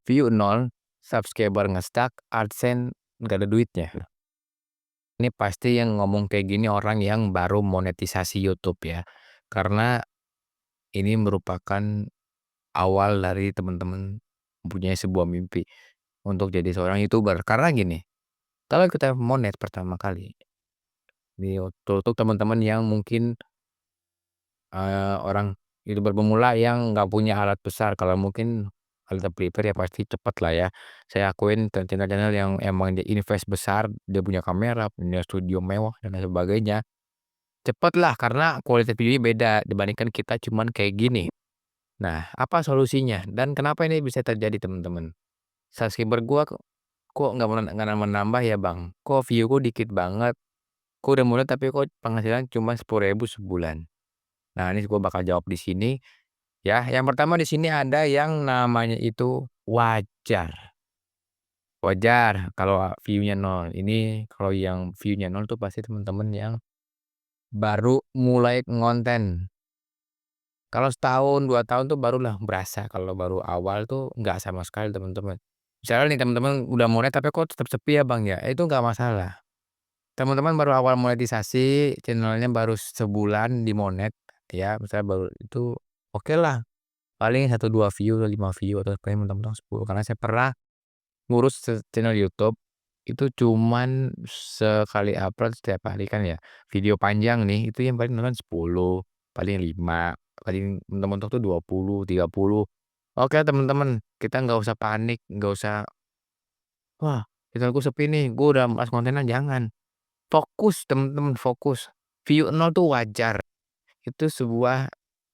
view 0, subscriber nge-stuck, AdSense nggak ada duitnya. Ini pasti yang ngomong kayak gini orang yang baru monetisasi YouTube ya. Karena ini merupakan awal dari teman-teman mempunyai sebuah mimpi untuk jadi seorang YouTuber. Karena gini, kalau kita monet pertama kali, ini untuk teman-teman yang mungkin orang YouTuber pemula yang nggak punya alat besar, kalau mungkin alat prepare ya pasti cepet lah ya. Saya akuin channel-channel yang emang dia invest besar, dia punya kamera, punya studio mewah dan lain sebagainya, cepet lah karena kualitas videonya beda dibandingkan kita cuman kayak gini. Nah, apa solusinya dan kenapa ini bisa terjadi teman-teman? Subscriber gua kok nggak nambah-nambah ya Bang? Kok view-ku dikit banget? Kok udah mulai tapi kok penghasilan cuma 10.000 sebulan? Nah, ini gua bakal jawab di sini. Ya, yang pertama di sini ada yang namanya itu wajar. Wajar kalau view-nya 0. Ini kalau yang view-nya 0 tuh pasti teman-teman yang baru mulai ngonten. Kalau setahun, 2 tahun tuh barulah berasa, kalau baru awal tuh nggak sama sekali teman-teman. Misalnya nih teman-teman udah mulai tapi kok tetap sepi ya Bang ya, itu nggak masalah. Teman-teman baru awal monetisasi, channel-nya baru sebulan dimonet ya, misalnya baru itu oke lah. Paling 1, 2 view, 5 view atau paling mentok-mentok 10 karena saya pernah ngurus channel YouTube, itu cuman sekali upload setiap hari kan ya, video panjang nih itu yang paling nonton 10, paling 5, paling mentok-mentok tuh 20, 30. Oke teman-teman, kita nggak usah panik, nggak usah, "Wah channelku sepi nih, gue udah malas kontenan," jangan. Fokus teman-teman, fokus. View 0 tuh wajar, itu sebuah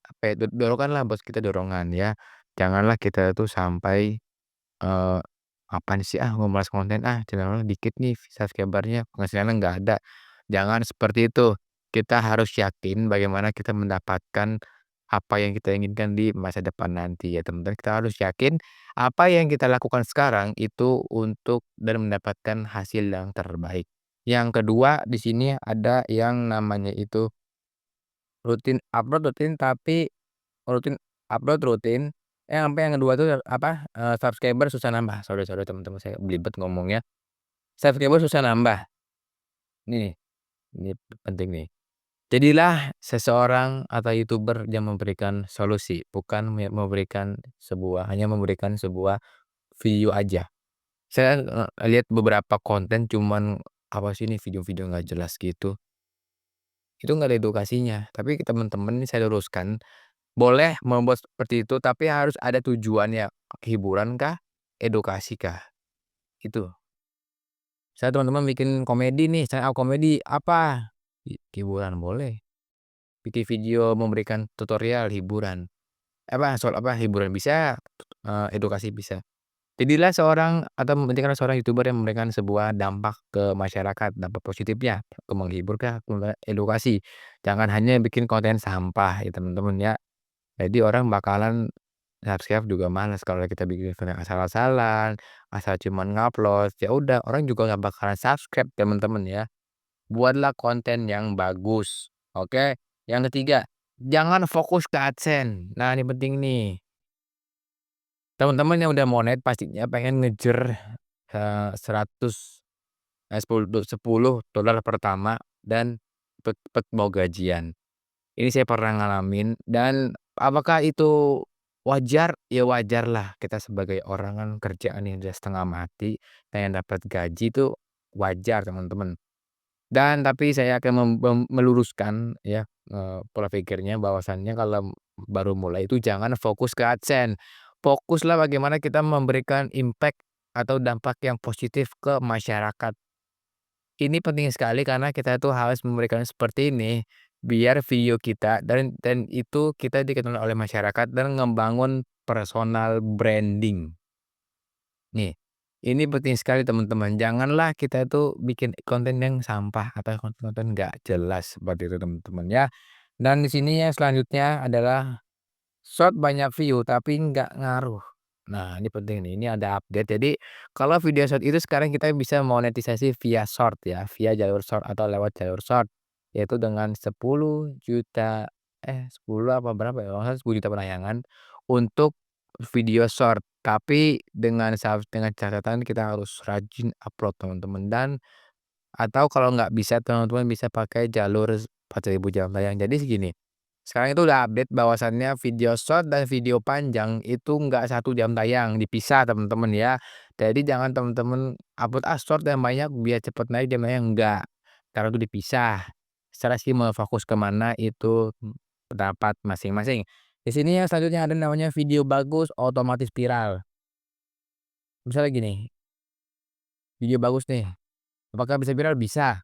apa ya, dorongan lah buat kita dorongan ya. Janganlah kita tuh sampai Eee, "Apaan sih ah, gue malas konten ah, channel dikit nih subscriber-nya, penghasilannya nggak ada." Jangan seperti itu. Kita harus yakin bagaimana kita mendapatkan apa yang kita inginkan di masa depan nanti ya teman-teman. Kita harus yakin apa yang kita lakukan sekarang itu untuk dan mendapatkan hasil yang terbaik. Yang kedua di sini ada yang namanya itu rutin upload rutin, sampai yang kedua tuh apa, subscriber susah nambah. Sorry sorry teman-teman saya belibet ngomongnya. Subscriber susah nambah. Nih, ini penting nih. Jadilah seseorang atau YouTuber yang memberikan solusi, bukan memberikan sebuah hanya memberikan sebuah video aja. Saya, lihat beberapa konten cuman, apa sih ini video-video nggak jelas gitu, itu nggak ada edukasinya. Tapi teman-teman ini saya luruskan, boleh membuat seperti itu, tapi harus ada tujuannya, hiburan kah, edukasi kah, itu. Misalnya teman-teman bikin komedi nih, stand up komedi, apa? Hiburan boleh, bikin video memberikan tutorial hiburan, hiburan bisa, edukasi bisa. Jadilah seorang atau menjadikan seorang YouTuber yang memberikan sebuah dampak ke masyarakat, dampak positifnya, ke menghibur kah, edukasi. Jangan hanya bikin konten sampah ya teman-teman ya. Jadi orang bakalan subscribe juga males kalau kita bikin video yang asal-asalan, asal cuman ngupload, ya udah orang juga nggak bakalan subscribe teman-teman ya. Buatlah konten yang bagus, oke. Yang ketiga, jangan fokus ke AdSense. Nah ini penting nih, teman-teman yang udah monet pastinya pengen ngejer, 100 $10 pertama dan cepet-cepet mau gajian. Ini saya pernah ngalamin dan apakah itu wajar? Ya wajarlah kita sebagai orang kan kerjaan yang udah setengah mati, pengen dapat gaji itu wajar teman-teman. Dan tapi saya akan meluruskan ya, pola pikirnya bahwasannya kalau baru mulai itu jangan fokus ke AdSense. Fokuslah bagaimana kita memberikan impact atau dampak yang positif ke masyarakat. Ini penting sekali karena kita tuh harus memberikan seperti ini, biar video kita dan itu kita dikenal oleh masyarakat dan ngebangun personal branding. Nih, ini penting sekali teman-teman, janganlah kita tuh bikin konten yang sampah atau konten-konten nggak jelas seperti itu teman-teman ya. Dan di sini yang selanjutnya adalah short banyak view tapi nggak ngaruh. Nah ini penting nih, ini ada update. Jadi kalau video short itu sekarang kita bisa monetisasi via short ya, via jalur short atau lewat jalur short. Yaitu dengan 10 juta apa berapa ya, kalau nggak salah 10 juta penayangan untuk video short. Tapi dengan catatan kita harus rajin upload teman-teman, atau kalau nggak bisa teman-teman bisa pakai jalur 4.000 jam tayang. Jadi segini, sekarang itu udah update bahwasannya video short dan video panjang itu nggak 1 jam tayang, dipisah teman-teman ya. Jadi jangan teman-teman upload, short yang banyak biar cepet naik jam tayang, enggak. Karena itu dipisah. Secara sih mau fokus ke mana itu pendapat masing-masing. Di sini yang selanjutnya ada namanya video bagus otomatis viral. Misalnya gini, video bagus nih, apakah bisa viral? Bisa,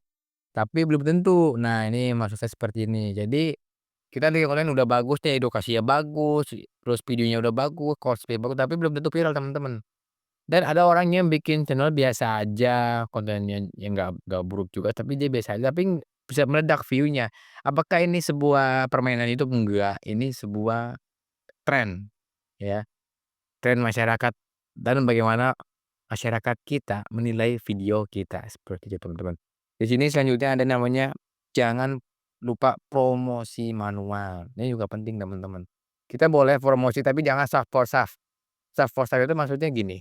tapi belum tentu. Nah, ini maksud saya seperti ini. Jadi, kita nih konten udah bagus nih, edukasinya bagus, terus videonya udah bagus, cosplay bagus, tapi belum tentu viral, teman-teman. Dan ada orang yang bikin channel biasa aja, kontennya yang nggak buruk juga, tapi dia biasa aja, tapi bisa meledak view-nya. Apakah ini sebuah permainan YouTube? Enggak, ini sebuah tren, ya. Tren masyarakat dan bagaimana masyarakat kita menilai video kita, seperti itu teman-teman. Di sini selanjutnya ada namanya jangan lupa promosi manual, ini juga penting teman-teman. Kita boleh promosi tapi jangan self for self. Self for self itu maksudnya gini,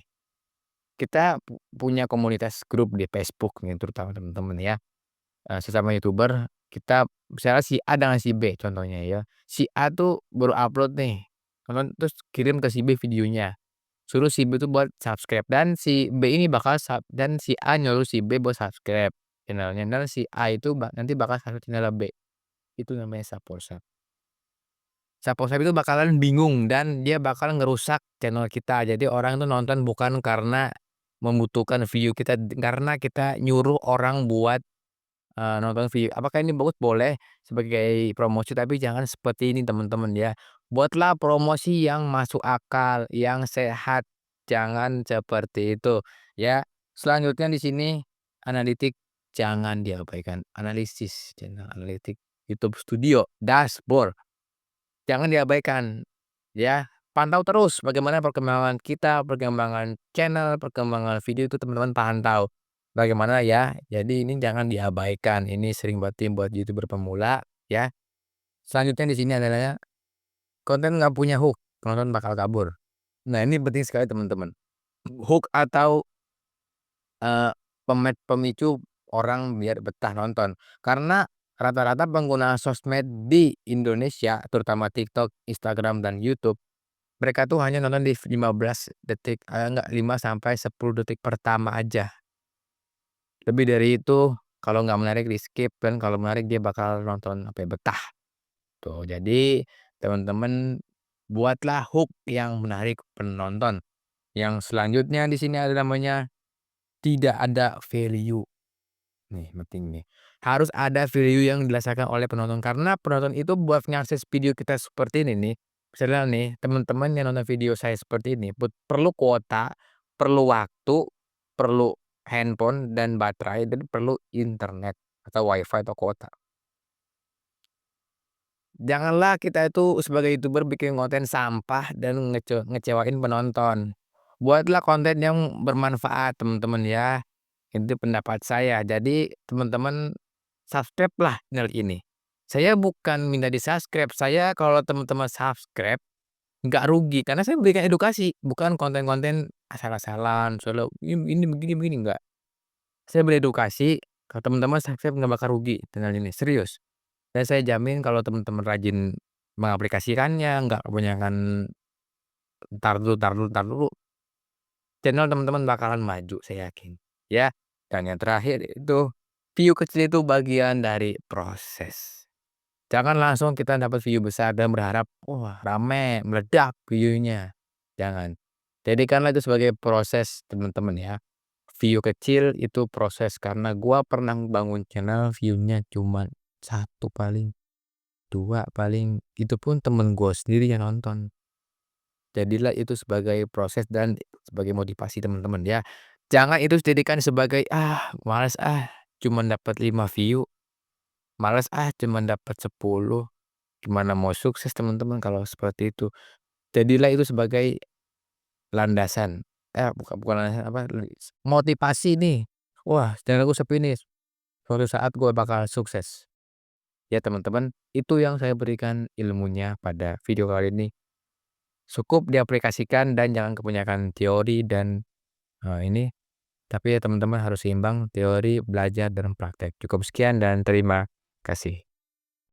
kita punya komunitas grup di Facebook nih terutama teman-teman ya, sesama YouTuber kita misalnya si A dengan si B contohnya ya. Si A tuh baru upload nih, terus kirim ke si B videonya. Suruh si B tuh buat subscribe dan si B ini bakal dan si A nyuruh si B buat subscribe channel-nya dan si A itu nanti bakal subscribe channel B, itu namanya support. Support itu bakalan bingung dan dia bakal ngerusak channel kita. Jadi orang tuh nonton bukan karena membutuhkan view kita, karena kita nyuruh orang buat, nonton video. Apakah ini bagus? Boleh sebagai promosi, tapi jangan seperti ini teman-teman ya. Buatlah promosi yang masuk akal, yang sehat, jangan seperti itu ya. Selanjutnya di sini analitik jangan diabaikan, analisis channel analitik YouTube Studio, dashboard. Jangan diabaikan, ya. Pantau terus bagaimana perkembangan kita, perkembangan channel, perkembangan video itu teman-teman pantau. Bagaimana ya, jadi ini jangan diabaikan, ini sering banget buat YouTuber pemula, ya. Selanjutnya di sini adalah konten nggak punya hook, penonton bakal kabur. Nah, ini penting sekali teman-teman. Hook atau, pemicu orang biar betah nonton. Karena rata-rata pengguna sosmed di Indonesia, terutama TikTok, Instagram, dan YouTube, mereka tuh hanya nonton di 15 detik, enggak 5 sampai 10 detik pertama aja. Lebih dari itu, kalau nggak menarik di-skip dan kalau menarik dia bakal nonton sampai betah. Tuh, jadi teman-teman buatlah hook yang menarik penonton. Yang selanjutnya di sini ada namanya tidak ada value. Nih, penting nih. Harus ada value yang dirasakan oleh penonton, karena penonton itu buat ngakses video kita seperti ini nih, misalnya nih, teman-teman yang nonton video saya seperti ini perlu kuota, perlu waktu, perlu handphone dan baterai, dan perlu internet atau WiFi atau kuota. Janganlah kita itu sebagai YouTuber bikin konten sampah dan ngecewain penonton. Buatlah konten yang bermanfaat teman-teman ya. Itu pendapat saya. Jadi teman-teman subscribe-lah channel ini. Saya bukan minta di-subscribe, saya kalau teman-teman subscribe nggak rugi karena saya berikan edukasi, bukan konten-konten asal-asalan, solo ini begini begini, enggak. Saya beredukasi, kalau teman-teman subscribe nggak bakal rugi channel ini, serius. Dan saya jamin kalau teman-teman rajin mengaplikasikannya, nggak kebanyakan entar dulu, channel teman-teman bakalan maju saya yakin, ya. Dan yang terakhir itu, view kecil itu bagian dari proses. Jangan langsung kita dapat view besar dan berharap, wah rame, meledak view-nya, jangan. Jadikanlah itu sebagai proses teman-teman ya. View kecil itu proses, karena gua pernah bangun channel view-nya cuma 1 paling, 2 paling, itu pun temen gua sendiri yang nonton. Jadilah itu sebagai proses dan sebagai motivasi teman-teman ya. Jangan itu dijadikan sebagai, males cuman dapat 5 view, males cuman dapat 10, gimana mau sukses teman-teman kalau seperti itu. Jadilah itu sebagai landasan, bukan landasan apa, motivasi nih, wah channel-ku sepi nih, suatu saat gue bakal sukses. Ya teman-teman, itu yang saya berikan ilmunya pada video kali ini. cukup diaplikasikan dan jangan kebanyakan teori dan, ini, tapi ya teman-teman harus seimbang teori, belajar, dan praktek. Cukup sekian dan terima kasih.